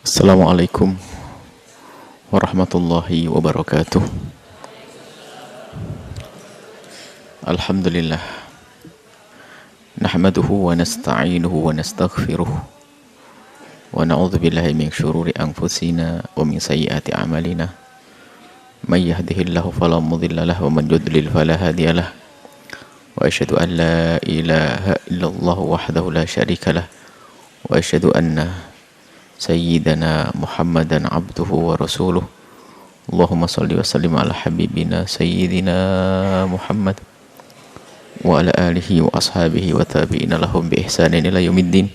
Assalamualaikum warahmatullahi wabarakatuh. Alhamdulillah. Nahmaduhu wa nasta'inuhu wa nastaghfiruh. Wa na'udzu billahi min syururi anfusina wa min sayyiati a'malina. May yahdihillahu fala mudilla lahu wa man yudlil fala hadiyalah. Wa asyhadu an la ilaha illallah wahdahu la syarika lah. Wa asyhadu anna Sayyidina Muhammadan abduhu wa rasuluh. Allahumma salli wa sallim ala habibina Sayyidina Muhammad wa ala alihi wa ashabihi wa tabi'ina lahum bi ihsanin ila yaumiddin.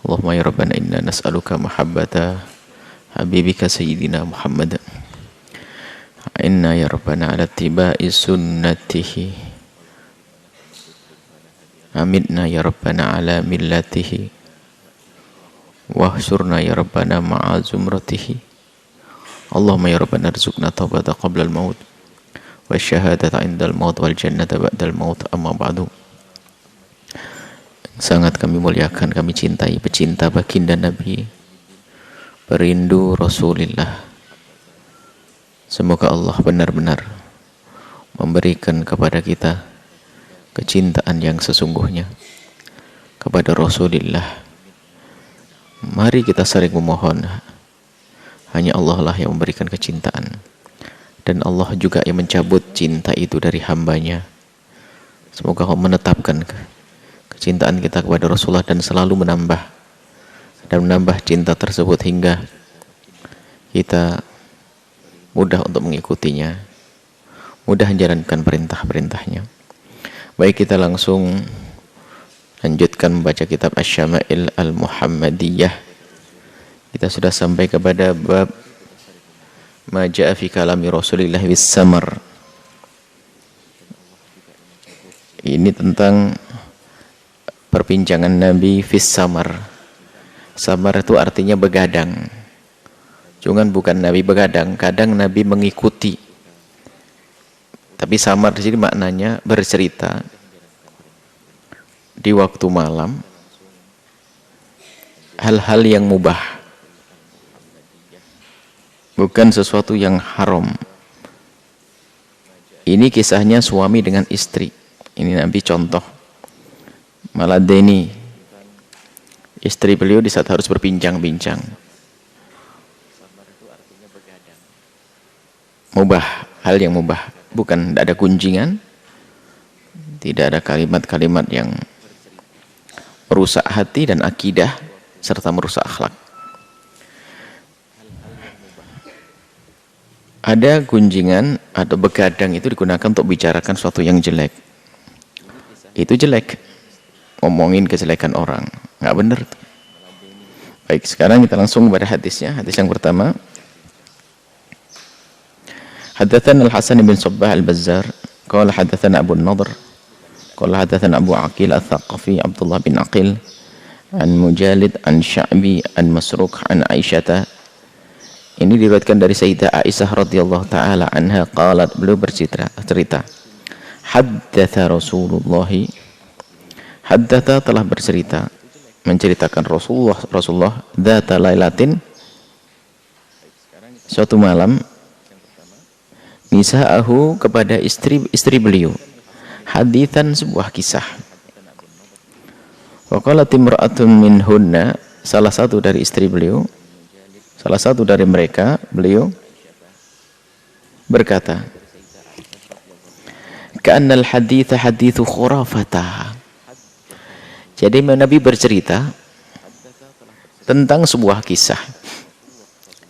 Allahumma ya rabbana inna nas'aluka mahabbata habibika Sayyidina Muhammad. Inna ya rabbana ala tiba'i sunnatihi. Aminna ya rabbana ala millatihi. Wahsyurna ya Rabbana ma'a zumratihi. Allahumma ya Rabbana rizukna taubata qabla al-maut wa syahadata indal maut wal jannata ba'dal maut, amma ba'du. Sangat kami muliakan, kami cintai pecinta baginda Nabi, perindu Rasulullah. Semoga Allah benar-benar memberikan kepada kita kecintaan yang sesungguhnya kepada Rasulullah. Mari kita sering memohon, hanya Allah lah yang memberikan kecintaan, dan Allah juga yang mencabut cinta itu dari hambanya. Semoga Allah menetapkan kecintaan kita kepada Rasulullah dan selalu menambah cinta tersebut hingga kita mudah untuk mengikutinya, mudah menjalankan perintah-perintahnya. Baik, kita langsung lanjutkan membaca kitab Asy-Syama'il Al-Muhammadiyah. Kita sudah sampai kepada bab ma jaa'a fi kalami Rasulillah bis samar. Ini tentang perbincangan Nabi fis samar. Samar itu artinya begadang. Cuman bukan Nabi begadang, kadang Nabi mengikuti. Tapi samar di sini maknanya bercerita di waktu malam hal-hal yang mubah, bukan sesuatu yang haram. Ini kisahnya suami dengan istri. Ini Nabi contoh meladeni istri beliau di saat harus berbincang-bincang. Mubah, hal yang mubah, bukan, tidak ada gunjingan, tidak ada kalimat-kalimat yang merusak hati dan akidah serta merusak akhlak. Ada gunjingan atau begadang itu digunakan untuk bicarakan sesuatu yang jelek. Itu jelek, ngomongin kejelekan orang, nggak benar. Baik, sekarang kita langsung pada hadisnya. Hadis yang pertama, Haddatsana Al-Hasan bin Sabbah Al-Bazzar qala haddatsana Abu Nadhr qala haddatsana Abu Aqil Al-Thaqafi Abdullah bin Aqil an Mujalid an Sya'bi an Masruq an Aisyah. Ini diriwayatkan dari Sayyidah Aisyah radhiyallahu taala anha qalat, beliau bercerita, haddatsa Rasulullah, haddatsa telah bercerita, menceritakan Rasulullah dzata lailatin, suatu malam, nisa'ahu, kepada istri beliau, hadithan, sebuah kisah. Wa qalat imra'atun minhunna, salah satu dari istri beliau, salah satu dari mereka, beliau berkata, ka'annal haditha hadithu khurafata. Jadi Nabi bercerita tentang sebuah kisah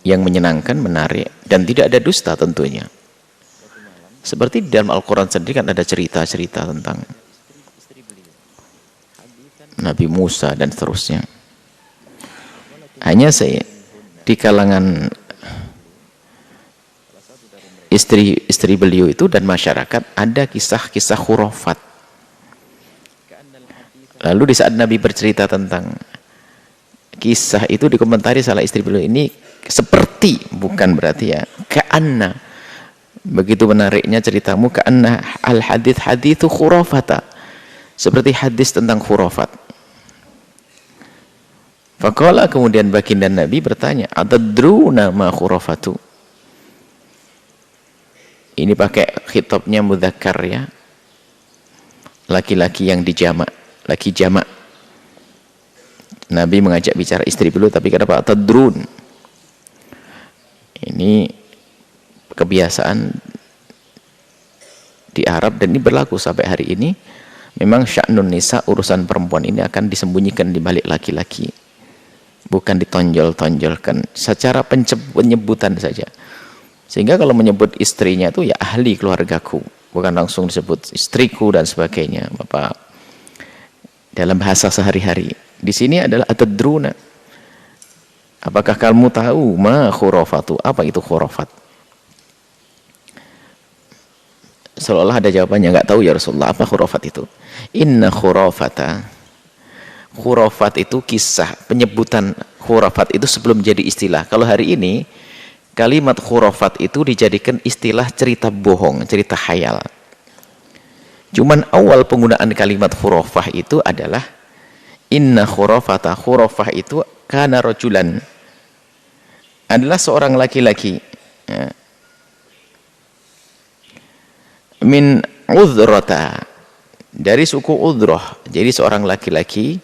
yang menyenangkan, menarik, dan tidak ada dusta tentunya. Seperti di dalam Al-Quran sendiri kan ada cerita-cerita tentang Nabi Musa dan seterusnya. Hanya saya di kalangan istri beliau itu dan masyarakat ada kisah-kisah khurafat. Lalu di saat Nabi bercerita tentang kisah itu, dikomentari salah istri beliau, ini seperti, bukan berarti ya, ka'anna, begitu menariknya ceritamu, ka'anna al-hadith hadithu khurafata, seperti hadis tentang khurafat. Faqala, kemudian baginda Nabi bertanya, atadruna ma khurafatu? Ini pakai khitabnya mudzakkar ya, laki-laki yang dijamak, laki jamak. Nabi mengajak bicara istri dulu, tapi kenapa atadrun? Ini kebiasaan di Arab dan ini berlaku sampai hari ini. Memang sya'nun nisa, urusan perempuan ini akan disembunyikan di balik laki-laki, bukan ditonjol-tonjolkan secara penyebutan saja. Sehingga kalau menyebut istrinya itu ya ahli keluargaku, bukan langsung disebut istriku dan sebagainya. Bapak, dalam bahasa sehari-hari di sini adalah atadruna, apakah kamu tahu ma khurafatu? Apa itu khurafat? Seolah ada jawabannya, nggak tahu ya Rasulullah. Apa khurafat itu? Inna khurafata, khurafat itu kisah, penyebutan khurafat itu sebelum jadi istilah. Kalau hari ini kalimat khurafat itu dijadikan istilah cerita bohong, cerita khayal. Cuman awal penggunaan kalimat khurafah itu adalah inna khurafata. Khurafah itu kana rajulan, adalah seorang laki-laki ya, min udhrata, dari suku Udhrah. Jadi seorang laki-laki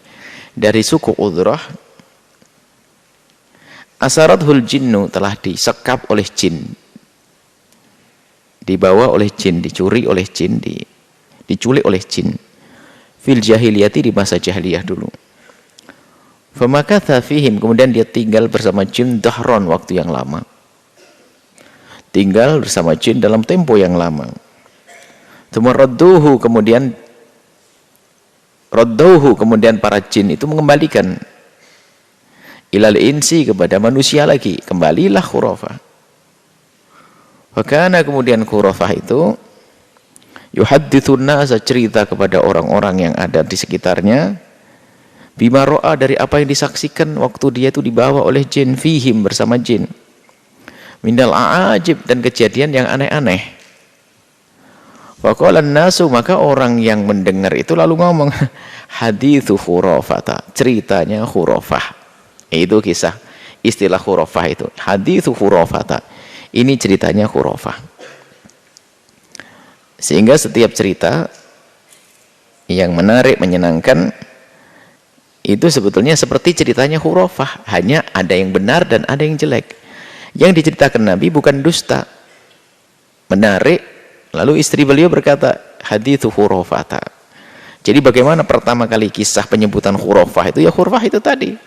dari suku Udhrah, asarathul jinnu, telah disekap oleh jin, dibawa oleh jin, dicuri oleh jin, diculik oleh jin, fil jahiliyati, di masa jahiliyah dulu. Famakatha fihim, kemudian dia tinggal bersama jin dahron, waktu yang lama, tinggal bersama jin dalam tempo yang lama. Radduhu, kemudian para jin itu mengembalikan ilal insi, kepada manusia lagi, kembalilah khurafah. Fakana, kemudian khurafah itu yuhaddithun nasa, cerita kepada orang-orang yang ada di sekitarnya, bima ro'a, dari apa yang disaksikan waktu dia itu dibawa oleh jin, fihim, bersama jin, minal a'ajib, dan kejadian yang aneh-aneh. Faqalan nasu, maka orang yang mendengar itu lalu ngomong, hadithu khurafata, ceritanya khurafah. Itu kisah, istilah khurafah itu, hadithu khurafata, ini ceritanya khurafah. Sehingga setiap cerita yang menarik, menyenangkan, itu sebetulnya seperti ceritanya khurafah, hanya ada yang benar dan ada yang jelek. Yang diceritakan Nabi bukan dusta, menarik. Lalu istri beliau berkata, hadithu khurafata. Jadi bagaimana pertama kali kisah penyebutan khurafah itu? Ya khurafah itu tadi,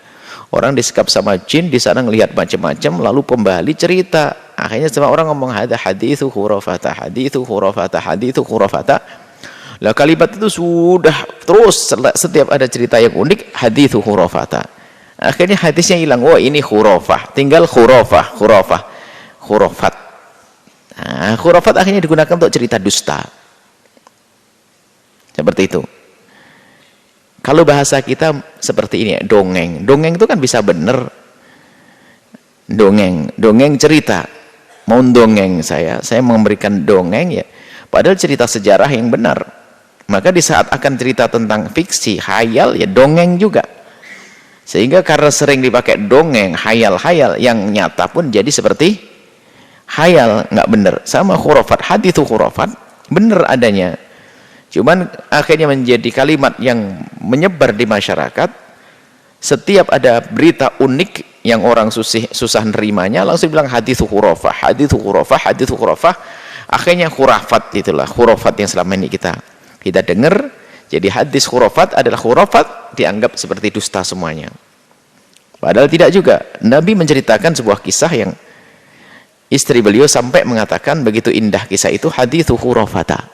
orang disekap sama jin, di sana ngelihat macam-macam, lalu pembali cerita. Akhirnya semua orang ngomong ada hadithu khurafata, hadithu khurafata, hadithu khurafata. Lah kalimat itu sudah terus, setiap ada cerita yang unik, hadithu khurafata. Akhirnya hadisnya hilang. Oh ini khurafah, tinggal khurafah, khurafat. Nah, khurafat akhirnya digunakan untuk cerita dusta. Seperti itu. Kalau bahasa kita seperti ini, dongeng. Dongeng itu kan bisa benar. Dongeng cerita. Mau dongeng saya memberikan dongeng ya, padahal cerita sejarah yang benar. Maka di saat akan cerita tentang fiksi, khayal, ya dongeng juga. Sehingga karena sering dipakai dongeng, khayal-khayal, yang nyata pun jadi seperti khayal, nggak benar. Sama khurafat, hadithu khurafat, benar adanya. Cuman akhirnya menjadi kalimat yang menyebar di masyarakat. Setiap ada berita unik yang orang susah nerimanya, langsung bilang hadithu khurafah, hadithu khurafah, hadithu khurafah. Akhirnya khurafat, itulah khurafat yang selama ini kita dengar. Jadi hadis khurafat adalah khurafat, dianggap seperti dusta semuanya. Padahal tidak juga. Nabi menceritakan sebuah kisah yang istri beliau sampai mengatakan begitu indah kisah itu, hadithu khurafata,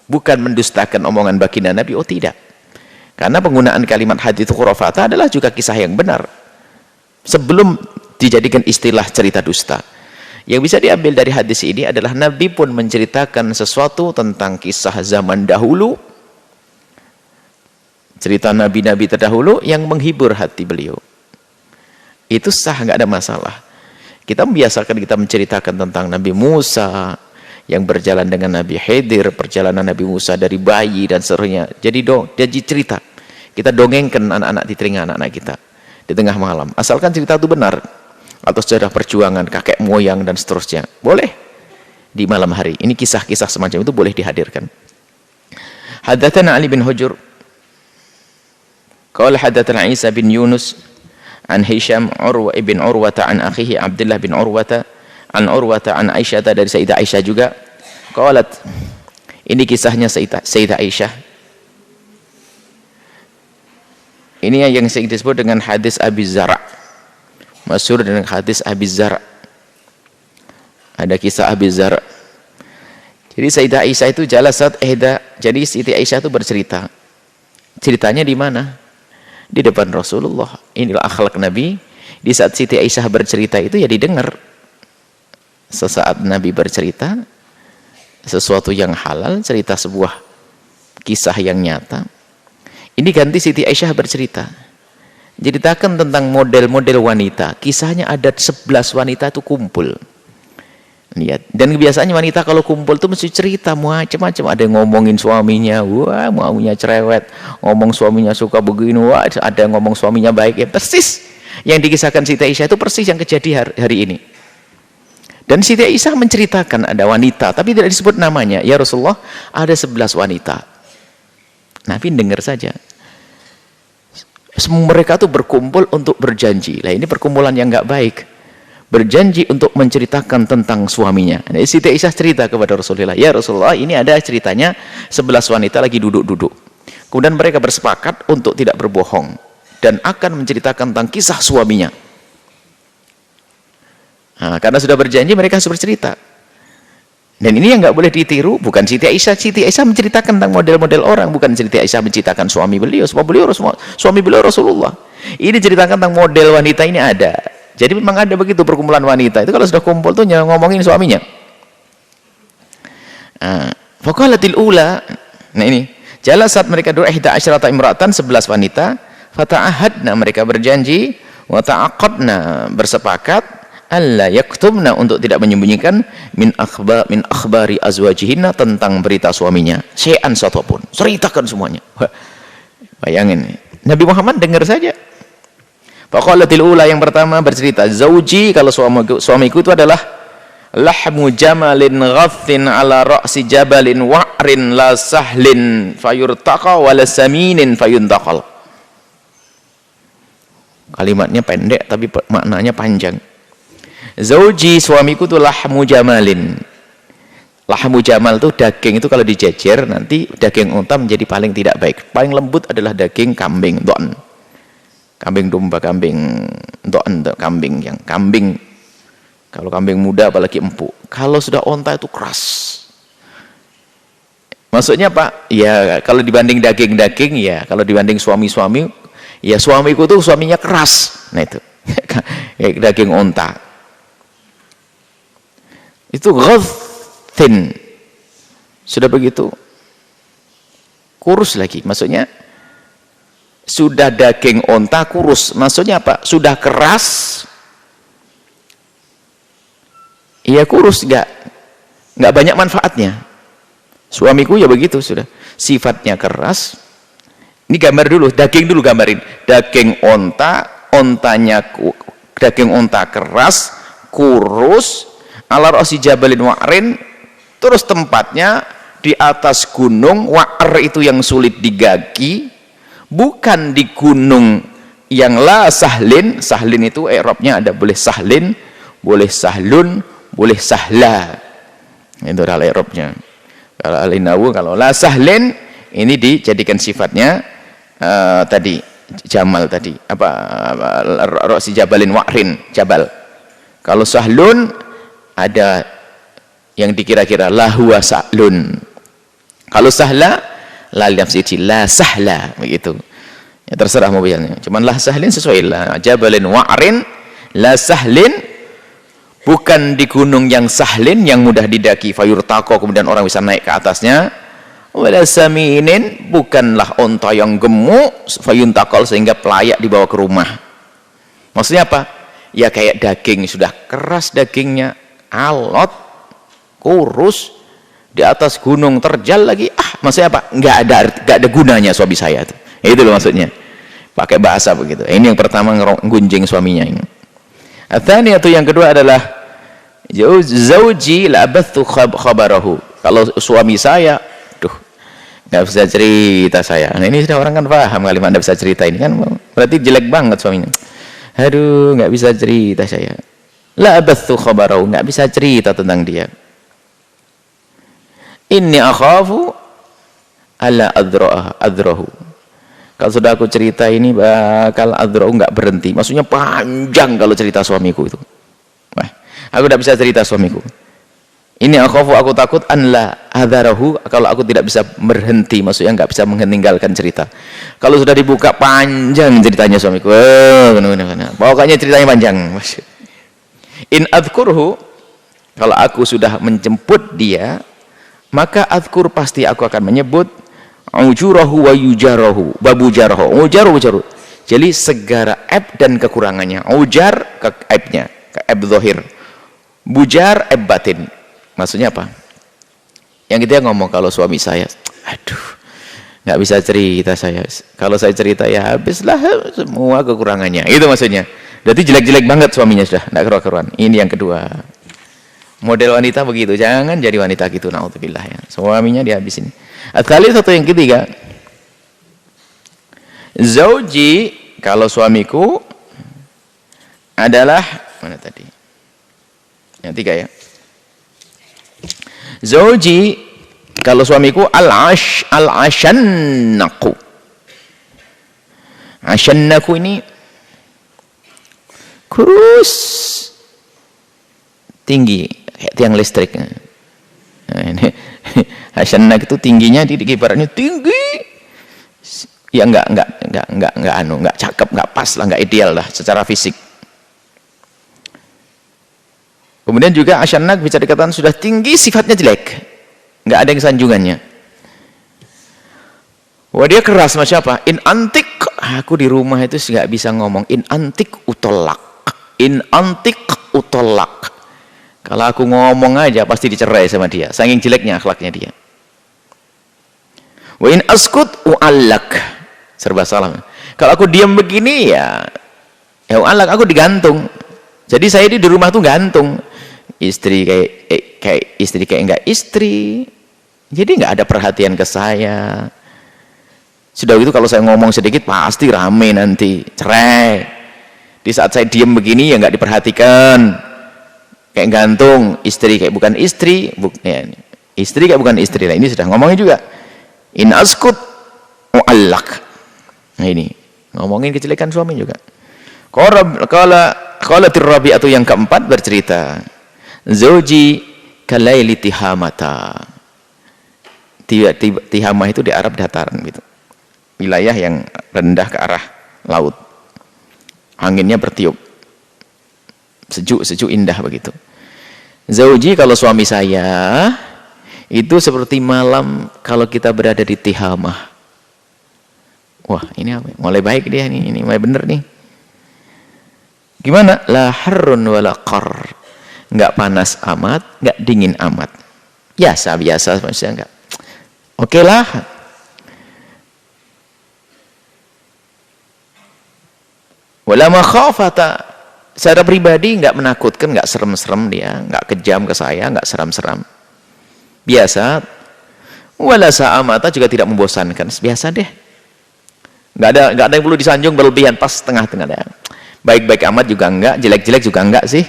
bukan mendustakan omongan baginda Nabi. Oh tidak, karena penggunaan kalimat hadithu khurafata adalah juga kisah yang benar sebelum dijadikan istilah cerita dusta. Yang bisa diambil dari hadis ini adalah Nabi pun menceritakan sesuatu tentang kisah zaman dahulu, cerita nabi-nabi terdahulu yang menghibur hati beliau. Itu sah, nggak ada masalah. Kita membiasakan kita menceritakan tentang Nabi Musa yang berjalan dengan Nabi Khidir, perjalanan Nabi Musa dari bayi dan seterusnya. Jadi cerita. Kita dongengkan anak-anak di telinga anak-anak kita. di tengah malam, asalkan cerita itu benar, atau sejarah perjuangan kakek moyang dan seterusnya, boleh di malam hari. Ini kisah-kisah semacam itu boleh dihadirkan. Haddatsana Ali bin Hujr qala haddatsana Isa bin Yunus an Hisham Urwa ibn Urwata an akhihi Abdullah bin Urwata an Urwata an Aisyah, dari Sayyidah Aisyah juga. Qalat, ini kisahnya Sayyidah Aisyah. Ini yang disebut dengan hadis Abi Zar', masyhur dengan hadis Abi Zar'. Ada kisah Abi Zar'. Jadi Sayyidah Aisyah itu jalasat jadi Siti Aisyah itu bercerita. Ceritanya di mana? Di depan Rasulullah. Inilah akhlak Nabi. Di saat Siti Aisyah bercerita itu ya didengar. Sesaat Nabi bercerita sesuatu yang halal, cerita sebuah kisah yang nyata, ini ganti Siti Aisyah bercerita, ceritakan tentang model-model wanita. Kisahnya ada 11 wanita itu kumpul. Lihat, dan biasanya wanita kalau kumpul itu mesti cerita macam-macam. Ada yang ngomongin suaminya, wah maunya cerewet, ngomong suaminya suka begini, wah ada yang ngomong suaminya baik. Ya persis yang dikisahkan Siti Aisyah itu persis yang kejadian hari ini. Dan Siti Aisyah menceritakan ada wanita, tapi tidak disebut namanya. Ya Rasulullah, ada 11 wanita. Nabi dengar saja. Mereka tuh berkumpul untuk berjanji. Lah ini perkumpulan yang nggak baik. Berjanji untuk menceritakan tentang suaminya. Nah, Siti Aisyah cerita kepada Rasulullah, ya Rasulullah, ini ada ceritanya 11 wanita lagi duduk-duduk. Kemudian mereka bersepakat untuk tidak berbohong dan akan menceritakan tentang kisah suaminya. Nah, karena sudah berjanji mereka harus bercerita. Dan ini yang nggak boleh ditiru, bukan Siti Aisyah. Siti Aisyah menceritakan tentang model-model orang, bukan Siti Aisyah menceritakan suami beliau. Suami beliau Rasulullah. Ini ceritakan tentang model wanita ini ada. Jadi memang ada begitu perkumpulan wanita. Itu kalau sudah kumpul tuh ngomongin suaminya. Faqalatil ula. Nah ini, jalasat mereka dua ihda asyrata imra'atan, 11 wanita. Fata'ahadna, mereka berjanji, wa ta'aqadna, bersepakat, alla yaktubna, untuk tidak menyembunyikan min akhbari azwajihinna, tentang berita suaminya, syai'an satupun, ceritakan semuanya. Bayangin, Nabi Muhammad dengar saja. Faqalatil ula, yang pertama bercerita, zauji, kalau suamiku itu adalah lahmu jamalin ghathin ala ra'si jabalin wa'rin la sahlin fayurtaqa wala saminin fayuntaqal. Kalimatnya pendek tapi maknanya panjang. Zauji, suamiku itu lahmu jamalin. Lahmu jamal itu daging, itu kalau dijejer nanti daging unta menjadi paling tidak baik. Paling lembut adalah daging kambing, do'n. Kambing domba, kambing do'n, kambing yang kambing. Kalau kambing muda apalagi empuk. Kalau sudah unta itu keras. Maksudnya Pak, ya kalau dibanding daging-daging, ya kalau dibanding suami-suami, ya suamiku tuh suaminya keras. Nah itu daging unta. Itu ghathin, sudah begitu kurus lagi, maksudnya sudah daging unta kurus, maksudnya apa? Sudah keras, iya kurus, nggak banyak manfaatnya. Suamiku ya begitu, sudah sifatnya keras. Ini gambar dulu, daging dulu gambarin, daging unta, daging unta keras, kurus, ala ra'si jabalin wa'rin, terus tempatnya di atas gunung. Wa'ar itu yang sulit digaki, bukan di gunung yang la sahlin. Sahlin itu i'rabnya ada boleh sahlin, boleh sahlun, boleh sahla, itu adalah i'rabnya. Kalau alinawu, kalau la sahlin ini dijadikan sifatnya tadi jamal tadi apa, ra'si jabalin wa'rin, jabal. Kalau sahlun ada yang dikira-kira la huwa sa'lun. Kalau sahla la nafsi la sahla, begitu. Ya terserah mau bilangnya. Cuman la sahlin sesuai, la jabalin wa'rin, la sahlin, bukan di gunung yang sahlin yang mudah didaki, fayurtaqo, kemudian orang bisa naik ke atasnya. Wala saminin, bukanlah unta yang gemuk, fayuntaqal, sehingga pelayak dibawa ke rumah. Maksudnya apa? Ya kayak daging sudah keras dagingnya, alot, kurus, di atas gunung terjal lagi, maksudnya apa? Nggak ada gunanya suami saya itu. Itu loh maksudnya. pakai bahasa begitu. Ini yang pertama gunjing suaminya ini. Atsaniyatu yang kedua adalah zauji la abathu khabarahu. Kalau suami saya, duh, nggak bisa cerita saya. Nah, ini sudah orang kan paham kalimat nggak bisa cerita ini kan berarti jelek banget suaminya. Aduh, nggak bisa cerita saya. La abathu khabarahu, nggak bisa cerita tentang dia. Inni akhafu ala adrahu. Kalau sudah aku cerita ini bakal adrahu, nggak berhenti. Maksudnya panjang kalau cerita suamiku itu. Wah, aku tidak bisa cerita suamiku. Ini akhafu, aku takut anla adarahu, kalau aku tidak bisa berhenti, maksudnya nggak bisa meninggalkan cerita. Kalau sudah dibuka panjang ceritanya suamiku. Pokoknya ceritanya panjang. In adhkurhu, kalau aku sudah menjemput dia, maka adhkur, pasti aku akan menyebut ujurahu wa yujarahu, babujarahu, ujaru. Jadi segala aib dan kekurangannya. Ujar ke aibnya, ke aib zahir. Bujar aib batin. Maksudnya apa? Yang kita ngomong kalau suami saya, aduh, nggak bisa cerita saya. Kalau saya cerita ya habislah semua kekurangannya. Itu maksudnya. Jadi jelek-jelek banget suaminya sudah, nggak keruan-keruan. Ini yang kedua. Model wanita begitu, jangan jadi wanita gitu, naudzubillah ya. Suaminya dihabisin. Kali satu yang ketiga, zauji, kalau suamiku adalah mana tadi? Yang tiga ya. Zauji, kalau suamiku al-ashannaku. Ashannaku ini kurus, tinggi, kayak tiang listrik. Nah, ini Hasyanak itu tingginya di ibaratnya tinggi. Ya enggak cakep, enggak pas lah, enggak ideal lah secara fisik. Kemudian juga Hasyanak bisa dikatakan sudah tinggi, sifatnya jelek. Enggak ada yang sanjungannya. Wah, dia keras macam apa? In antik, aku di rumah itu enggak bisa ngomong. In antik utolak. In antik utolak. Kalau aku ngomong aja pasti dicerai sama dia, saking jeleknya akhlaknya dia. Wa in askut u'allak, serba salah. Kalau aku diam begini ya u'allak, aku digantung. Jadi saya di rumah tuh gantung. Istri kayak istri kayak enggak istri. Jadi enggak ada perhatian ke saya. Sudah gitu kalau saya ngomong sedikit pasti rame nanti, cerai. Di saat saya diam begini ya enggak diperhatikan. Kayak gantung, istri kayak bukan istri, istri kayak bukan istri. Nah, ini sudah ngomongin juga. In askut mu'allak. Nah, ini ngomongin kejelekan suami juga. Qalatir Rabi'atu yang keempat bercerita, zauji kalaili tihamata. Tihamah itu di Arab dataran gitu. Wilayah yang rendah ke arah laut. Anginnya bertiup. Sejuk indah begitu. Zauji, kalau suami saya itu seperti malam kalau kita berada di Tihamah. Wah, ini apa? Mulai baik dia nih, ini mulai bener nih. Gimana? La harrun wala qar. Enggak panas amat, enggak dingin amat. Biasa maksudnya enggak. Oke lah. Wala makhafata. Secara pribadi nggak menakutkan, nggak serem-serem dia, nggak kejam ke saya, nggak seram-seram. Biasa. Wala sa'amata, juga tidak membosankan. Biasa deh. Nggak ada yang perlu disanjung berlebihan, pas tengah-tengah deh. Baik-baik amat juga enggak, jelek-jelek juga enggak sih.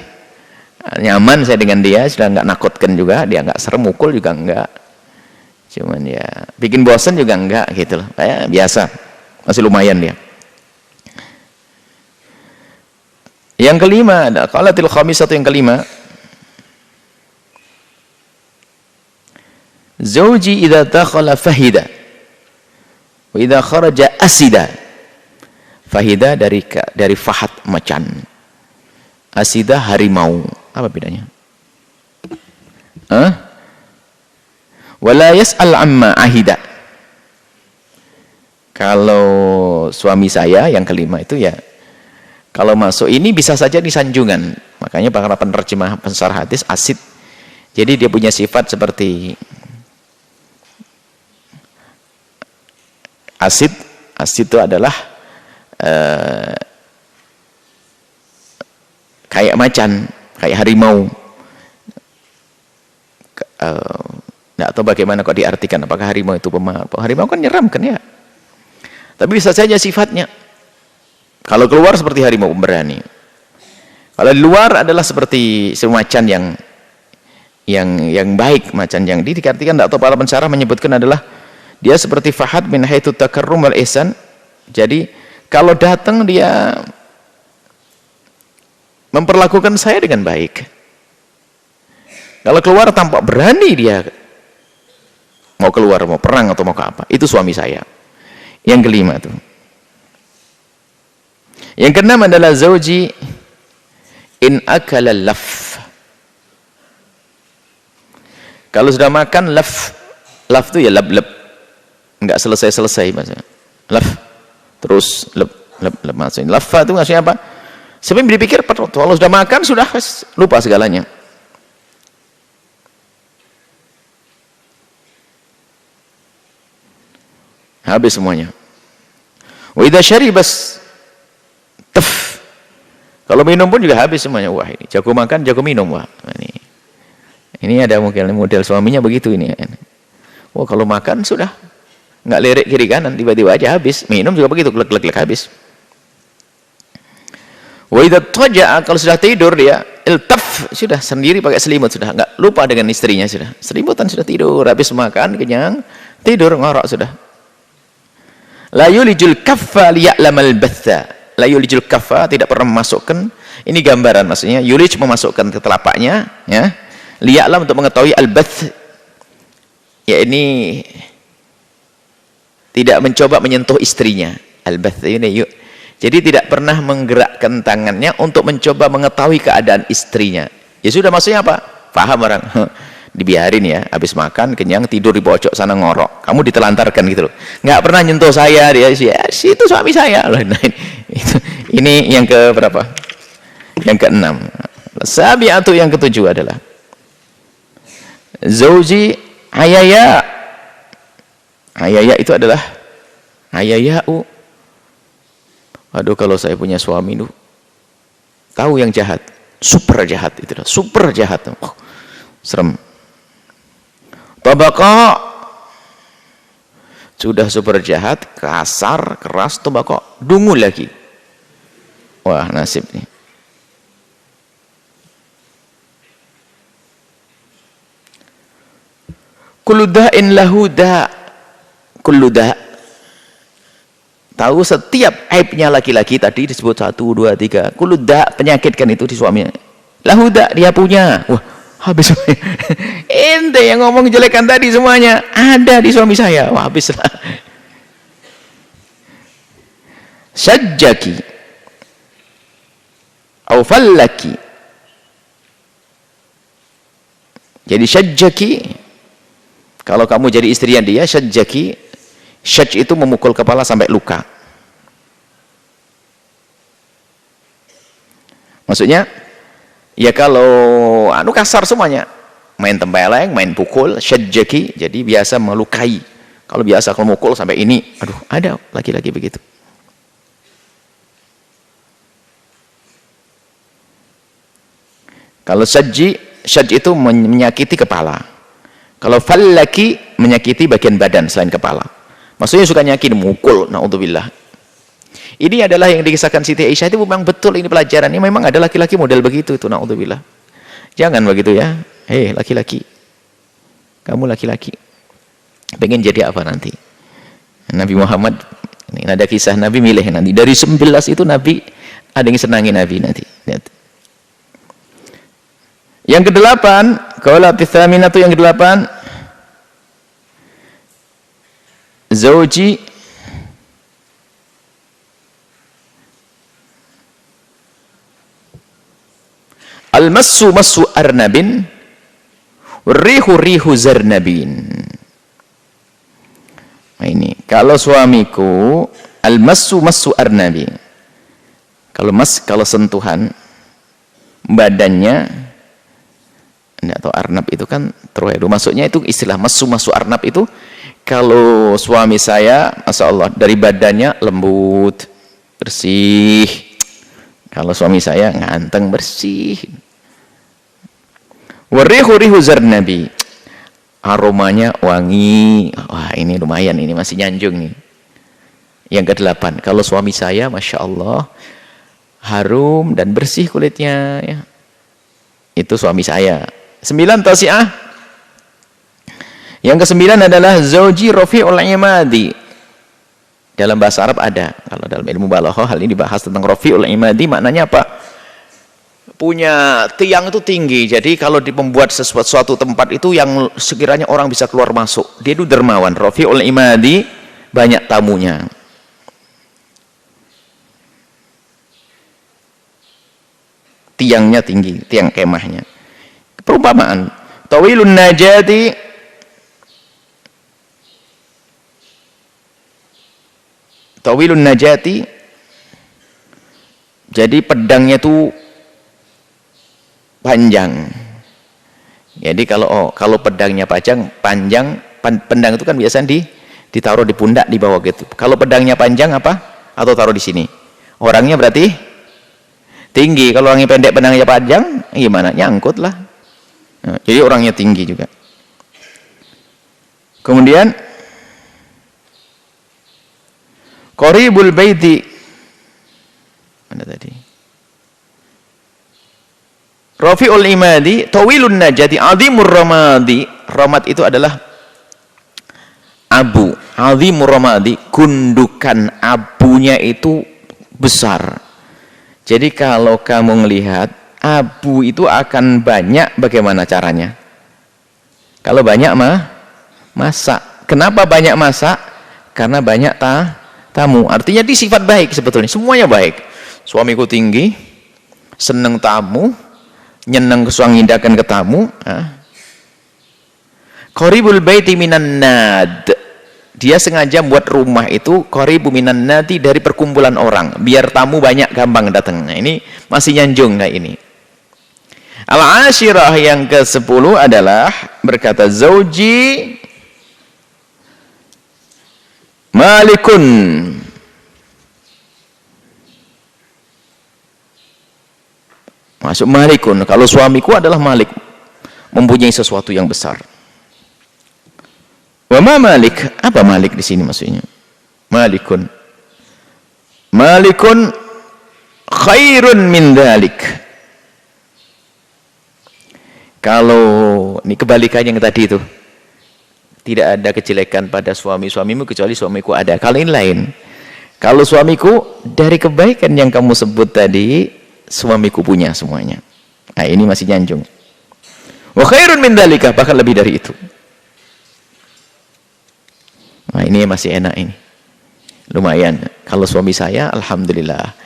Nyaman saya dengan dia, sudah nggak nakutkan juga, dia nggak serem, mukul juga enggak. Cuman ya bikin bosan juga enggak gitu loh. Kayak biasa. Masih lumayan dia. Yang kelima ada qalatil khamisatu, yang kelima, zauji idza dakhala fahida wa idza kharaja asida. Fahida dari fahad macan, asida harimau. Apa bedanya? Wala yas'al amma ahida. Kalau suami saya yang kelima itu ya, kalau masuk ini bisa saja disanjungan. Makanya para penerjemah pensarah hadis asid. Jadi dia punya sifat seperti asid. Asid itu adalah kayak macan, kayak harimau. Nggak tahu bagaimana kok diartikan, apakah harimau itu pemaaf. Harimau kan nyeram kan ya, tapi bisa saja sifatnya. Kalau keluar seperti harimau pemberani, kalau di luar adalah seperti macan yang baik, macan yang dikatakan, tidak tahu para pensyarah menyebutkan adalah dia seperti fahad min haitsu takarrum wal ihsan. Jadi kalau datang dia memperlakukan saya dengan baik, kalau keluar tampak berani, dia mau keluar, mau perang atau mau ke apa. Itu suami saya. Yang kelima tuh. Yang keenam adalah zauji in akala laf. Kalau sudah makan laf itu ya lab-lab, enggak selesai-selesai maksudnya. Laf terus lab maksudnya. Lafa itu maksudnya apa? Sebenarnya dipikir kalau sudah makan sudah lupa segalanya. Habis semuanya. Wa idza syaribas taf. Kalau minum pun juga habis semuanya. Wah, ini jago makan, jago minum. Wah, ini ada mungkin model suaminya begitu ini. Wah, kalau makan sudah nggak lirik kiri kanan, tiba-tiba aja habis. Minum juga begitu, glek-glek habis. Wa idza taja'a, kalau sudah tidur dia iltaf, sudah sendiri pakai selimut, sudah nggak lupa dengan istrinya, sudah selimutan, sudah tidur, habis makan kenyang, tidur ngorok sudah. La yulijul kaffa liya'lamal batha. La yulijul kaffa, tidak pernah memasukkan, ini gambaran maksudnya, yulij memasukkan ke telapaknya ya, liya'lam untuk mengetahui al-bath, ya ini tidak mencoba menyentuh istrinya, al-bath ini yuk. Jadi tidak pernah menggerakkan tangannya untuk mencoba mengetahui keadaan istrinya. Ya sudah, maksudnya apa? Paham orang. Dibiarin ya, habis makan kenyang tidur di pojok sana ngorok, kamu ditelantarkan gitu loh, nggak pernah nyentuh saya, dia si itu suami saya loh. Nah, ini yang ke berapa? Yang keenam. Sabi'atu, yang ketujuh adalah zauji hayaya. Hayaya itu adalah hayaya'u. Aduh, kalau saya punya suami tuh tahu yang jahat, super jahat itu, super jahat, oh, serem. Tabaka sudah super jahat, kasar, keras, tabaka dungu lagi. Wah, nasib nih. Kullu da'in lahu da'. Kullu da'. Tahu setiap aibnya laki-laki tadi disebut 1, 2, 3. Kullu da', penyakit kan itu di suaminya. Lahu da', dia punya. Wah, habis. Ente yang ngomong jelekan tadi semuanya ada di suami saya. Wah, habislah. Sajjaki au fallaki. Jadi sajjaki, kalau kamu jadi istrinya dia, sajjaki, syaj itu memukul kepala sampai luka. Maksudnya ya kalau kasar semuanya, main tempeleng, main pukul, syajjaki, jadi biasa melukai. Kalau biasa kalau mukul sampai ini, aduh, ada laki-laki begitu. Kalau syaj itu menyakiti kepala. Kalau fallaki, menyakiti bagian badan selain kepala. Maksudnya suka nyakit, mukul, naudzubillah. Ini adalah yang dikisahkan Siti Aisyah, itu memang betul, ini pelajaran. Ini memang ada laki-laki model begitu itu, naudzubillah. Jangan begitu ya. Hei laki-laki, kamu laki-laki, pengen jadi apa nanti? Nabi Muhammad, ini ada kisah Nabi milih nanti. Dari 19 itu Nabi ada yang senangi Nabi nanti. Lihat. Yang ke-8, qalat tsaminatu, yang ke-8, zauji al-massu massu arnabin rihu rihu zarnabin. Nah, ini kalau suamiku al-massu massu arnabi, kalau sentuhan badannya, atau arnab itu kan terwedu, maksudnya itu istilah massu massu arnab itu, kalau suami saya masya Allah dari badannya lembut, bersih. Kalau suami saya nganteng, bersih. Warihu zarnabi, aromanya wangi. Wah, ini lumayan, ini masih nyanjung nih. Yang ke-8, kalau suami saya Masya Allah harum dan bersih kulitnya ya. Itu suami saya. 9 tasi'ah. Yang ke-9 adalah zauji rafi'ul imadi. Dalam bahasa Arab ada, kalau dalam ilmu balaghah hal ini dibahas tentang rafi'ul imadi, maknanya apa? Punya tiang itu tinggi, jadi kalau membuat suatu tempat itu yang sekiranya orang bisa keluar masuk, dia itu dermawan. Rafi'ul imadi, banyak tamunya. Tiangnya tinggi, tiang kemahnya. Perumpamaan, tawilun najati, tawilun najati, jadi pedangnya itu panjang. Jadi kalau pedangnya panjang, pedang itu kan biasanya ditaruh di pundak di bawah gitu. Kalau pedangnya panjang apa? Atau taruh di sini. Orangnya berarti tinggi. Kalau orangnya pendek, pedangnya panjang, gimana? Nyangkut lah. Nah, jadi orangnya tinggi juga. Kemudian qaribul baiti, mana tadi? Rafi'ul imadi, tawilun najati, azimur ramadi. Ramad itu adalah abu. Azimur ramadi, gundukan abunya itu besar. Jadi kalau kamu melihat abu itu akan banyak, bagaimana caranya? Kalau banyak masak. Kenapa banyak masak? Karena banyak tamu. Artinya di sifat baik sebetulnya, semuanya baik. Suamiku tinggi, seneng tamu, nyeneng kesuangindakan ke tamu. Qaribul baiti minan nad, dia sengaja buat rumah itu qaribu minan nadi, dari perkumpulan orang, biar tamu banyak gampang datang. Nah, ini masih nyanjung nah ini. Al-ashirah yang ke-10 adalah berkata zauji malikun, masuk malikun. Kalau suamiku adalah malik, mempunyai sesuatu yang besar. Wa ma malik, apa malik di sini maksudnya? Malikun, malikun khairun min dalik. Kalau ini kebalikannya yang tadi itu, tidak ada kejelekan pada suamimu kecuali suamiku ada. Kalau ini lain. Kalau suamiku, dari kebaikan yang kamu sebut tadi, suamiku punya semuanya. Nah, ini masih nyanjung. Wa khairun min dalika, bahkan lebih dari itu. Nah, ini masih enak ini. Lumayan. Kalau suami saya, alhamdulillah,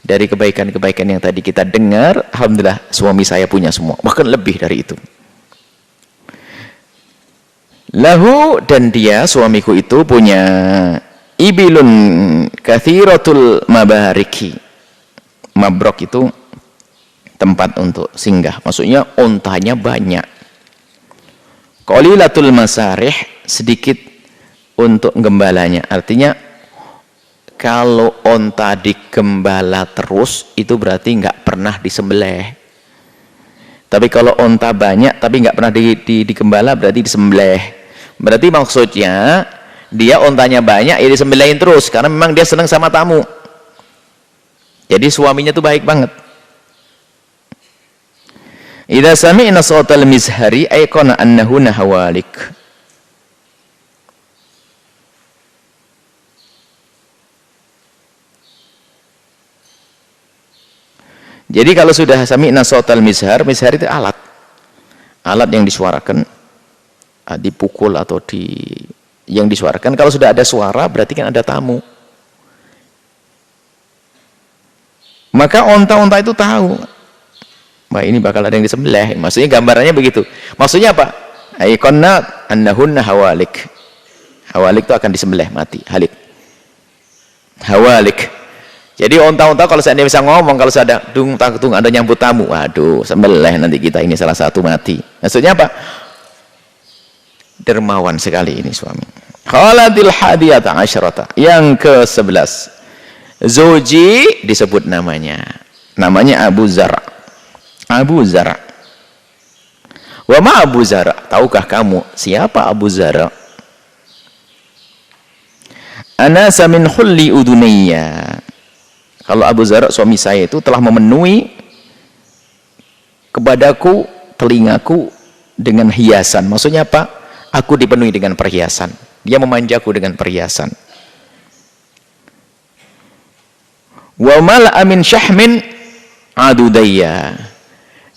dari kebaikan-kebaikan yang tadi kita dengar, alhamdulillah suami saya punya semua, bahkan lebih dari itu. Lahu, dan dia suamiku itu punya ibilun kathiratul mabariki. Mabrok itu tempat untuk singgah, maksudnya ontanya banyak. Qalilatul masarih, sedikit untuk gembalanya. Artinya kalau onta digembala terus, itu berarti nggak pernah disembelih. Tapi kalau onta banyak tapi nggak pernah digembala, berarti disembelih. Berarti maksudnya dia ontanya banyak, ya disembelihin terus, karena memang dia senang sama tamu. Jadi suaminya tuh baik banget. Idza sami'na sautal mizhari ayqana annahu nahawalik. Jadi kalau sudah sami'na sautal mizhar, mizhar itu alat yang disuarakan, dipukul atau yang disuarakan. Kalau sudah ada suara, berarti kan ada tamu. Maka onta-onta itu tahu, bah ini bakal ada yang disembelih. Maksudnya gambarannya begitu. Maksudnya apa? Aikonna annahunna hawalik. Hawalik itu akan disembelih, mati, halik. Hawalik. Jadi onta-onta kalau saya bisa ngomong, kalau saya ada dung ada nyambut tamu, waduh, sembelih nanti kita ini salah satu mati. Maksudnya apa? Dermawan sekali ini suami. Khalatil hadiyata asyrata, yang ke-11. Zoji disebut namanya Abu Zar'. Abu Zar'. Wa ma Abu Zar'? Tahukah kamu siapa Abu Zar'? Anasa min khulli udunayya. Kalau Abu Zar' suami saya itu telah memenuhi kepadaku telingaku dengan hiasan. Maksudnya apa? Aku dipenuhi dengan perhiasan. Dia memanjaku dengan perhiasan. Wa mala'a min syahmin adudayya.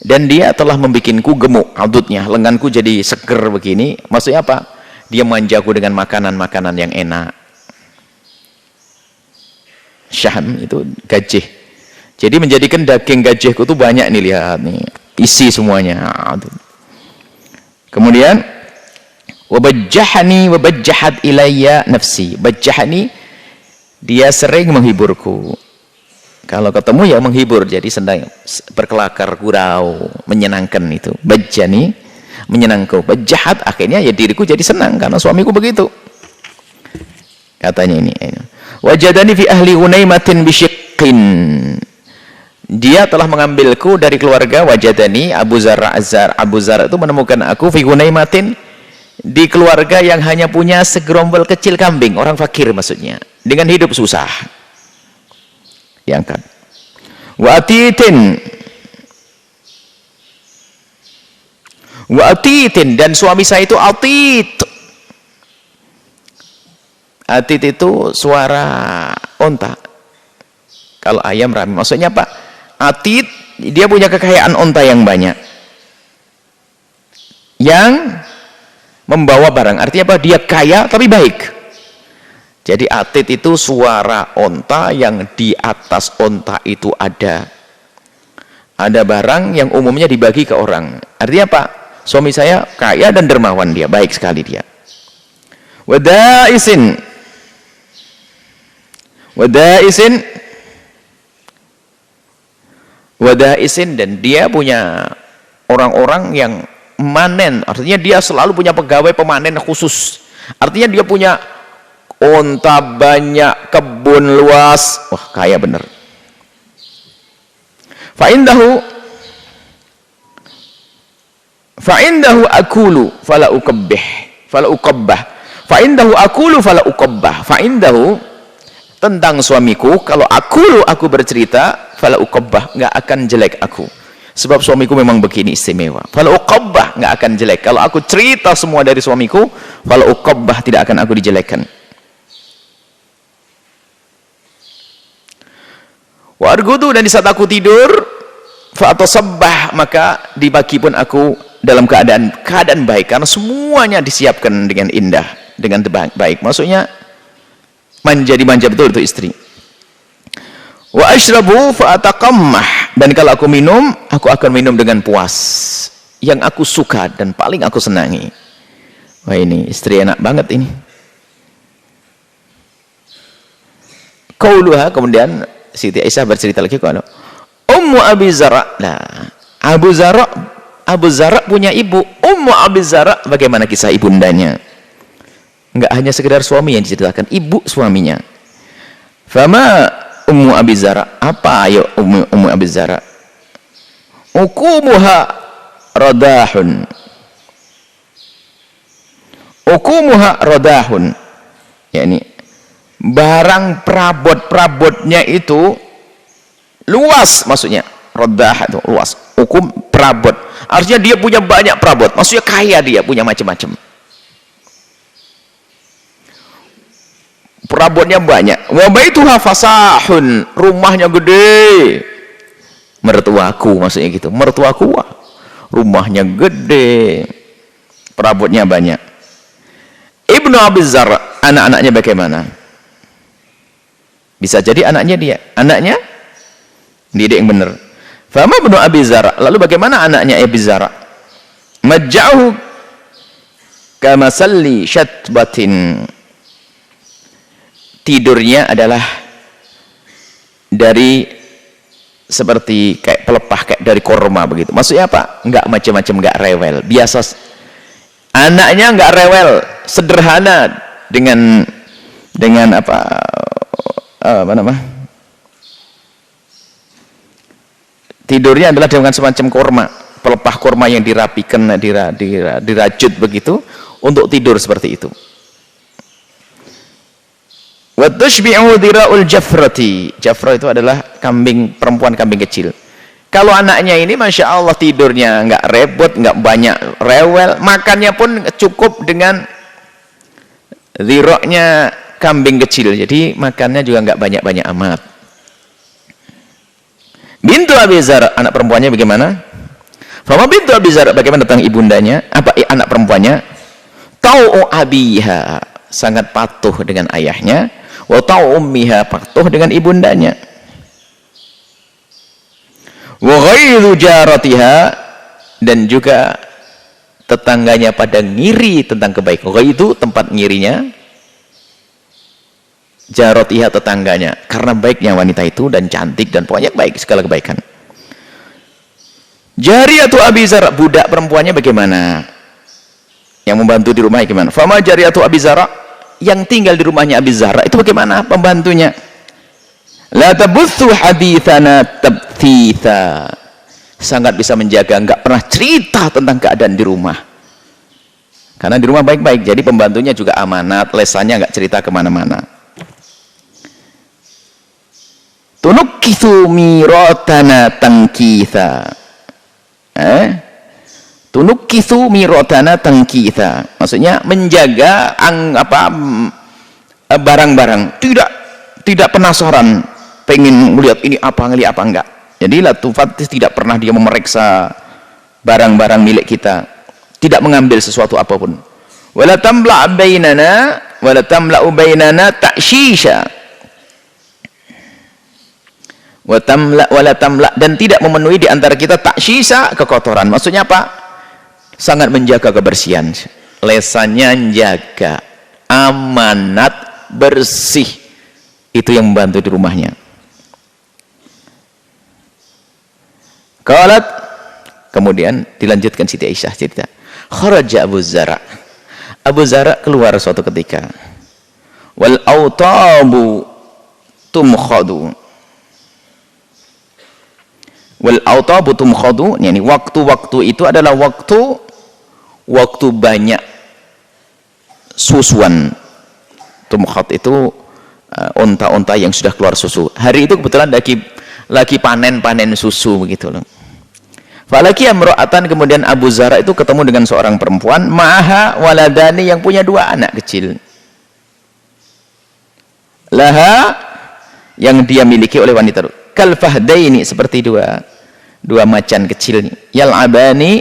Dan dia telah membikinku gemuk, adudnya, lenganku jadi seger begini. Maksudnya apa? Dia memanjaku dengan makanan-makanan yang enak. Syahm itu gajih. Jadi menjadikan daging gajihku itu banyak nih, lihat nih, isi semuanya. Kemudian wabajjahani wabajjahat ilayya nafsi. Bajjahani, dia sering menghiburku. Kalau ketemu ya menghibur, jadi sedang berkelakar gurau, menyenangkan itu. Bajjani, menyenangku. Bajjahat, akhirnya ya diriku jadi senang karena suamiku begitu. Katanya ini. Wajadani fi ahli Hunaymatin bisyiqqin. Dia telah mengambilku dari keluarga. Wajadani, Abu Zar' itu menemukan aku fi Hunaymatin, di keluarga yang hanya punya segerombol kecil kambing, orang fakir maksudnya, dengan hidup susah. Diangkat. Wa atitin, dan suami saya itu atit. Atit itu suara onta. Kalau ayam rami, maksudnya apa? Atit, dia punya kekayaan onta yang banyak, yang membawa barang. Artinya apa? Dia kaya tapi baik. Jadi atit itu suara onta yang di atas onta itu ada barang yang umumnya dibagi ke orang. Artinya apa? Suami saya kaya dan dermawan, dia baik sekali dia. Wadaisin, dan dia punya orang-orang yang manen. Artinya dia selalu punya pegawai pemanen khusus. Artinya dia punya unta banyak, kebun luas. Wah, kaya bener. Fa'indahu akulu fala uqabbah. Fa'indahu akulu fala uqabbah. Fa'indahu, tentang suamiku, kalau aku bercerita, fala uqabbah, nggak akan jelek aku. Sebab suamiku memang begini istimewa. Fala uqabbah, nggak akan jelek. Kalau aku cerita semua dari suamiku, fala uqabbah, tidak akan aku dijelekkan. Wa argudu, dan di saat aku tidur, fa atasabbah, maka di pagi pun aku dalam keadaan baik, karena semuanya disiapkan dengan indah, dengan baik. Maksudnya manja betul itu istri. Wa ashrabu fa ataqammah, dan kalau aku minum, aku akan minum dengan puas, yang aku suka dan paling aku senangi. Wah, ini istri enak banget ini. Qauluha, kemudian Siti Aisyah bercerita lagi, kalau Ummu Abi Zar'. Nah, Abu Zar' punya ibu, Ummu Abi Zar'. Bagaimana kisah ibundanya? Enggak hanya sekedar suami yang diceritakan, ibu suaminya. Fama Ummu Abi Zar', apa ayo Ummu Abi Zar'? Ukumuha radahun. yakni barang perabotnya itu luas, maksudnya radah itu luas, hukum perabot, artinya dia punya banyak perabot, maksudnya kaya, dia punya macam-macam, perabotnya banyak. Wa baituha fasahun, rumahnya gede. Mertuaku maksudnya gitu, mertuaku rumahnya gede, perabotnya banyak. Ibnu Abi Zar', anak-anaknya bagaimana? Bisa jadi anaknya dia, anaknya didik yang benar. Fama Ibnu Abi Zar', lalu bagaimana anaknya Abi Zar'? Majja'uhu kamasalli syatbatin, tidurnya adalah dari seperti kayak pelepah, kayak dari korma begitu. Maksudnya apa? Enggak macam-macam, enggak rewel, biasa. Anaknya enggak rewel, sederhana, dengan apa nama, tidurnya adalah dengan semacam kurma, pelepah kurma yang dirapikan, dirajut begitu untuk tidur seperti itu. Wa tushbi'u dhira'ul jafrati. Jafra itu adalah perempuan kambing kecil. Kalau anaknya ini Masya Allah tidurnya nggak repot, nggak banyak rewel, makannya pun cukup dengan dhira'nya kambing kecil, jadi makannya juga nggak banyak-banyak amat. Bintu Abi Zar, anak perempuannya bagaimana? Fama bintu Abi Zar, bagaimana tentang ibundanya? Apa anak perempuannya? Tau'u abiha, sangat patuh dengan ayahnya. Wa tau'u ummiha, patuh dengan ibundanya. Wa ghairu jaratiha, dan juga tetangganya pada ngiri tentang kebaikan. Ghairu tempat ngirinya, jaratiha tetangganya, karena baiknya wanita itu dan cantik dan pokoknya baik segala kebaikan. Jariyatu Abi Zar, budak perempuannya bagaimana? Yang membantu di rumahnya gimana? Fama jariyatu Abi Zar, yang tinggal di rumahnya Abi Zar itu bagaimana pembantunya? La tabuthu hadithana tabthitha, sangat bisa menjaga, nggak pernah cerita tentang keadaan di rumah, karena di rumah baik-baik, jadi pembantunya juga amanat, lesannya nggak cerita kemana-mana. Tunukithu mirotana tangkitha, tunukithu mirotana tangkitha, maksudnya menjaga barang-barang, tidak penasaran pengen melihat ini apa, ngelihat apa, enggak. Jadi latufatis, tidak pernah dia memeriksa barang-barang milik kita, tidak mengambil sesuatu apapun. Wala tamla bainana ta'shisha, wala tamla, dan tidak memenuhi di antara kita ta'shisha, kekotoran. Maksudnya apa? Sangat menjaga kebersihan, lesannya jaga, amanat, bersih, itu yang membantu di rumahnya. Qalat, kemudian dilanjutkan Siti Aisyah cerita, kharaja Abu Zara, Abu Zara keluar suatu ketika, wal autabu tumkhadu, wal autabu tumkhadu, yani waktu-waktu itu adalah waktu banyak susuan. Tumkhad itu unta-unta yang sudah keluar susu. Hari itu kebetulan lagi panen susu begitu loh. Falaki amra'atan, kemudian Abu Zara itu ketemu dengan seorang perempuan, ma'aha waladani, yang punya 2 anak kecil. Laha, yang dia miliki oleh wanita, kal fahdaini, seperti dua macan kecil, yal'abani,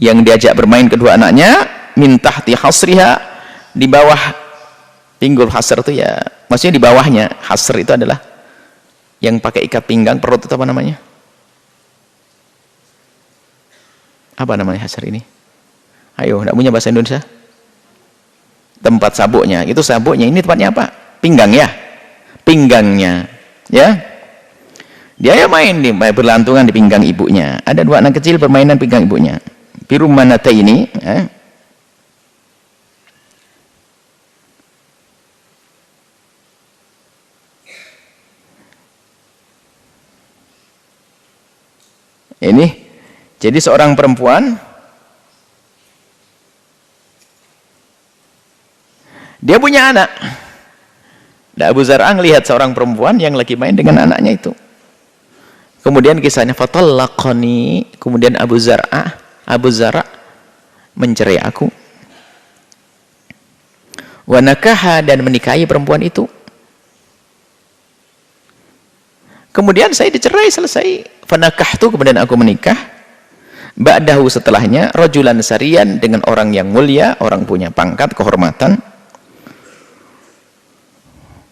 yang diajak bermain kedua anaknya, min tahti hasriha, di bawah pinggul hasr itu ya, maksudnya di bawahnya. Hasr itu adalah yang pakai ikat pinggang, perut itu apa namanya? Apa namanya hasr ini? Ayo, enggak punya bahasa Indonesia? Tempat sabuknya, itu sabuknya, ini tempatnya apa? Pinggang ya? Pinggangnya, ya? Dia ya main berlantungan di pinggang ibunya. Ada 2 anak kecil permainan pinggang ibunya. Birumanata ini, ini jadi seorang perempuan, dia punya anak. Dan Abu Zar'a melihat seorang perempuan yang lagi main dengan anaknya itu. Kemudian kisahnya, fatallaqani, kemudian Abu Zar'a mencerai aku. Wa nakaha, dan menikahi perempuan itu. Kemudian saya dicerai, selesai. Fanakahtu, kemudian aku menikah. Ba'dahu, setelahnya, rajulan sarian, dengan orang yang mulia, orang punya pangkat, kehormatan.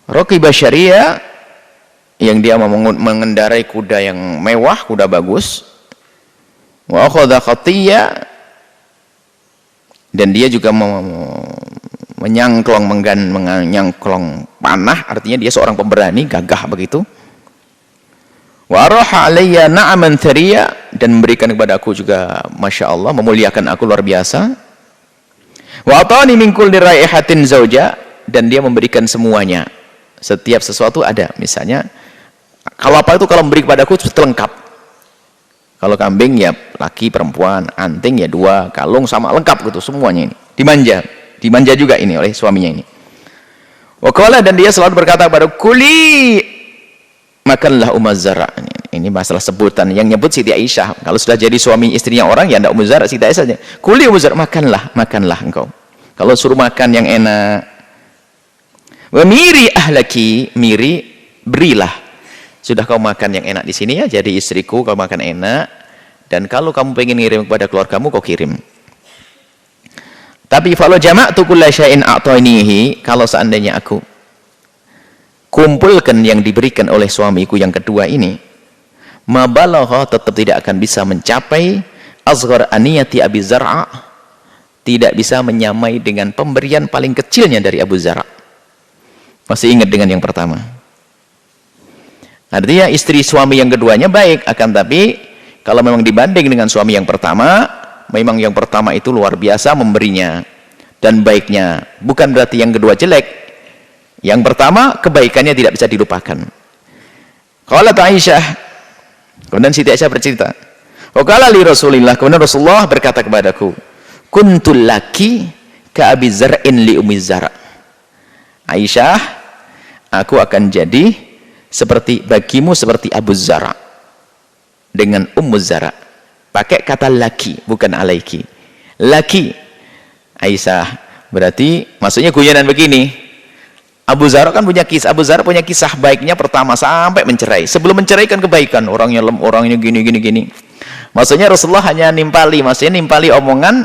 Raqiba syariah, yang dia mengendarai kuda yang mewah, kuda bagus. Wa akhadha khatiyya, dan dia juga menyangklong panah, artinya dia seorang pemberani, gagah begitu. Wa araha alayya na'aman thariya, dan memberikan kepada aku juga, Masya Allah, memuliakan aku luar biasa. Wa atani min kulli raihatin zauja, dan dia memberikan semuanya, setiap sesuatu ada. Misalnya kalau apa itu, kalau memberi kepada aku lengkap, Kalau kambing ya laki perempuan, anting ya 2, kalung sama lengkap gitu semuanya ini. Dimanja juga ini oleh suaminya ini. Waqala, dan dia selalu berkata kepada kuli, makanlah Ummu Zara. Ini masalah sebutan yang nyebut Siti Aisyah. Kalau sudah jadi suami istrinya orang ya enggak Ummu Zara, Siti Aisyah saja. Kuli Ummu Zara, makanlah engkau. Kalau suruh makan yang enak. Wa miri ahlaki, miri berilah. Sudah kau makan yang enak di sini ya, jadi istriku kau makan enak. Dan kalau kamu pengen ngirim kepada keluargamu, kau kirim. Tapi kalau jama'tu kulla syai'in a'tanihi, kalau seandainya aku kumpulkan yang diberikan oleh suamiku yang kedua ini, ma balagha, tetap tidak akan bisa mencapai asghar aniyati Abi Zar'a, tidak bisa menyamai dengan pemberian paling kecilnya dari Abu Zar'a. Masih ingat dengan yang pertama. Artinya istri suami yang keduanya baik, akan tapi kalau memang dibanding dengan suami yang pertama, memang yang pertama itu luar biasa memberinya dan baiknya. Bukan berarti yang kedua jelek. Yang pertama kebaikannya tidak bisa dilupakan. Qalat Aisyah, kemudian Siti Aisyah bercerita, waqala li Rasulillah, kemudian Rasulullah berkata kepadaku, kuntul laki ka Abi Zar'in li Ummi Zara. Aisyah, aku akan jadi seperti bagimu seperti Abu Zara dengan Ummu Zara. Pakai kata laki, bukan alaiki. Laki. Aisyah, berarti maksudnya guyonan begini. Abu Zara kan punya kisah, Abu Zara punya kisah baiknya pertama sampai mencerai. Sebelum menceraikan kebaikan, orangnya gini. Maksudnya Rasulullah hanya nimpali, maksudnya nimpali omongan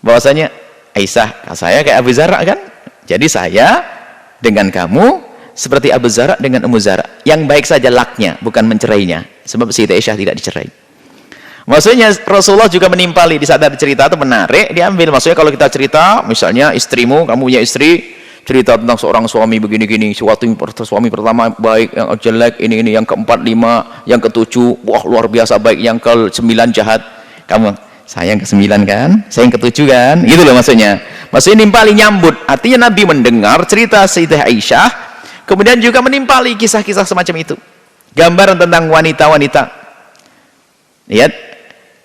bahwasanya Aisyah, saya kayak Abu Zara kan? Jadi saya dengan kamu seperti Abu Zara dengan Ummu Zara. Yang baik saja laknya, bukan mencerainya. Sebab Siti Aisyah tidak dicerai. Maksudnya Rasulullah juga menimpali di saat ada cerita itu menarik, diambil. Maksudnya kalau kita cerita, misalnya istrimu, kamu punya istri, cerita tentang seorang suami begini-gini, suami pertama baik, yang jelek, ini, yang keempat, 5, yang ketujuh, wah luar biasa baik, yang ke-9 jahat. Kamu, saya yang ke-9 kan, saya yang ke-7 kan, gitu loh maksudnya. Maksudnya nimpali, nyambut. Artinya Nabi mendengar cerita Sayyidah Aisyah, kemudian juga menimpali kisah-kisah semacam itu. Gambaran tentang wanita-wanita. Lihat,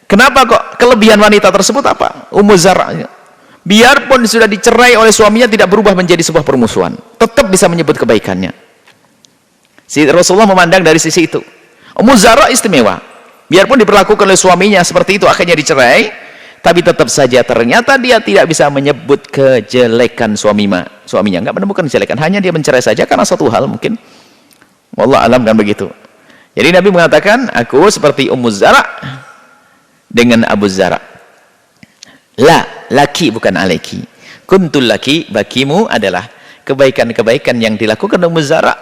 kenapa kok kelebihan wanita tersebut apa? Ummu Zara, biarpun sudah dicerai oleh suaminya, tidak berubah menjadi sebuah permusuhan, tetap bisa menyebut kebaikannya. Rasulullah memandang dari sisi itu. Ummu Zara istimewa, biarpun diperlakukan oleh suaminya seperti itu, akhirnya dicerai, tapi tetap saja ternyata dia tidak bisa menyebut kejelekan suaminya, nggak menemukan kejelekan, hanya dia mencerai saja karena satu hal mungkin. Wallah alam kan begitu. Jadi Nabi mengatakan, aku seperti Ummu Zara dengan Abu Zara. Laki bukan alaiki. Kuntul laki, bagimu adalah kebaikan-kebaikan yang dilakukan Ummu Zara,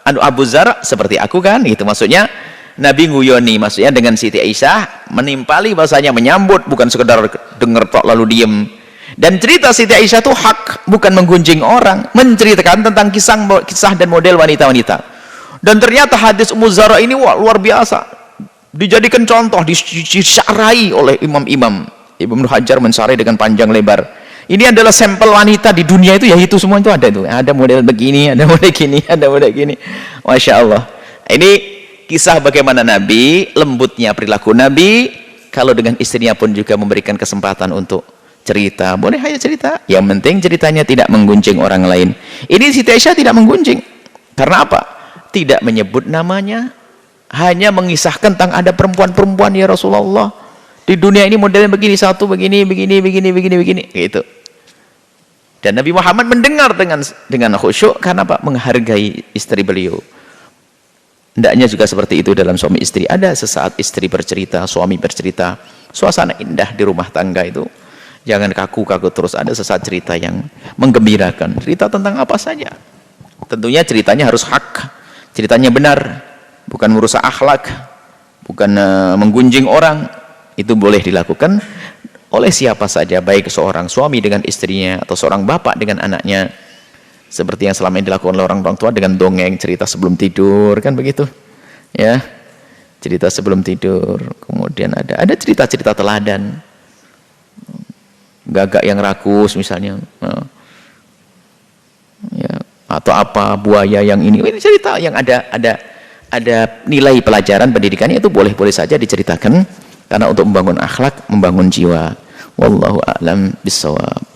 Abu Zara seperti aku kan, gitu maksudnya. Nabi nguyoni, maksudnya dengan Siti Aisyah menimpali bahasanya, menyambut, bukan sekedar dengar tok lalu diem. Dan cerita Siti Aisyah itu hak, bukan menggunjing orang, menceritakan tentang kisah dan model wanita-wanita. Dan ternyata hadis Ummu Zara ini wah, luar biasa, dijadikan contoh, disyarai oleh imam-imam. Ibnu Hajar mensyarah dengan panjang lebar. Ini adalah sampel wanita di dunia itu, ya itu semua itu ada itu. Ada model begini, ada model gini, ada model gini. Masya Allah. Ini kisah bagaimana Nabi, lembutnya perilaku Nabi, kalau dengan istrinya pun juga memberikan kesempatan untuk cerita. Boleh aja cerita, yang penting ceritanya tidak menggunjing orang lain. Ini Siti Aisyah tidak menggunjing. Karena apa? Tidak menyebut namanya, hanya mengisahkan tentang ada perempuan-perempuan ya Rasulullah. Di dunia ini modelnya begini, satu begini, gitu. Dan Nabi Muhammad mendengar dengan khusyuk, karena apa? Menghargai istri beliau. Hendaknya juga seperti itu dalam suami istri. Ada sesaat istri bercerita, suami bercerita, suasana indah di rumah tangga itu. Jangan kaku-kaku terus, ada sesaat cerita yang menggembirakan. Cerita tentang apa saja. Tentunya ceritanya harus hak, ceritanya benar, bukan merusak akhlak, bukan menggunjing orang. Itu boleh dilakukan oleh siapa saja, baik seorang suami dengan istrinya atau seorang bapak dengan anaknya, seperti yang selama ini dilakukan oleh orang tua dengan dongeng, cerita sebelum tidur, kan begitu ya, cerita sebelum tidur. Kemudian ada cerita-cerita teladan, gagak yang rakus misalnya, ya, atau apa, buaya yang ini cerita yang ada ada nilai pelajaran pendidikannya, itu boleh-boleh saja diceritakan, karena untuk membangun akhlak, membangun jiwa. Wallahu a'lam bishawab.